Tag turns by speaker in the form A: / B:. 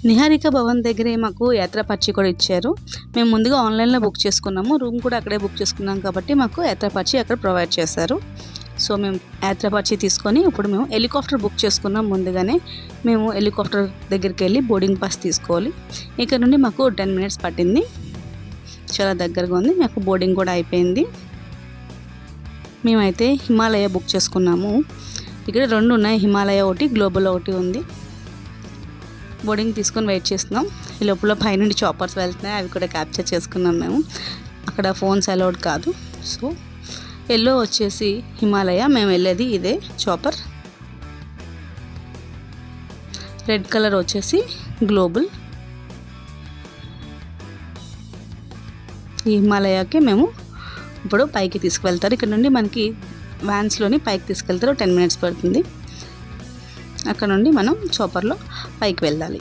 A: నిహారిక భవన్ దగ్గరే మాకు యాత్రా పర్చి కూడా ఇచ్చారు. మేము ముందుగా ఆన్లైన్లో బుక్ చేసుకున్నాము, రూమ్ కూడా అక్కడే బుక్ చేసుకున్నాం కాబట్టి మాకు యాత్రా పర్చి అక్కడ ప్రొవైడ్ చేశారు. సో మేము యాత్రా పర్చి తీసుకొని ఇప్పుడు మేము హెలికాప్టర్ బుక్ చేసుకున్నాం. ముందుగానే మేము హెలికాప్టర్ దగ్గరికి వెళ్ళి బోర్డింగ్ పాస్ తీసుకోవాలి. ఇక్కడ నుండి మాకు 10 మినిట్స్ పట్టింది, చాలా దగ్గరగా ఉంది. మాకు బోర్డింగ్ కూడా అయిపోయింది. మేమైతే హిమాలయ బుక్ చేసుకున్నాము. ఇక్కడ 2 ఉన్నాయి, హిమాలయ ఒకటి, గ్లోబల్ ఒకటి ఉంది. బోర్డింగ్ తీసుకొని వెయిట్ చేస్తున్నాం. ఈ లోపల పైనుండి చాపర్స్ వెళ్తున్నాయి, అవి కూడా క్యాప్చర్ చేసుకున్నాం మేము. అక్కడ ఫోన్స్ అలౌడ్ కాదు. సో ఎల్లో వచ్చేసి హిమాలయ, మేము వెళ్ళేది ఇదే చాపర్. రెడ్ కలర్ వచ్చేసి గ్లోబల్. ఈ హిమాలయకి మేము ఇప్పుడు పైకి తీసుకువెళ్తారు. ఇక్కడ నుండి మనకి వ్యాన్స్లోని పైకి తీసుకెళ్తారు. 10 మినిట్స్ పడుతుంది. అక్కడ నుండి మనం చాపర్లో పైకి వెళ్ళాలి.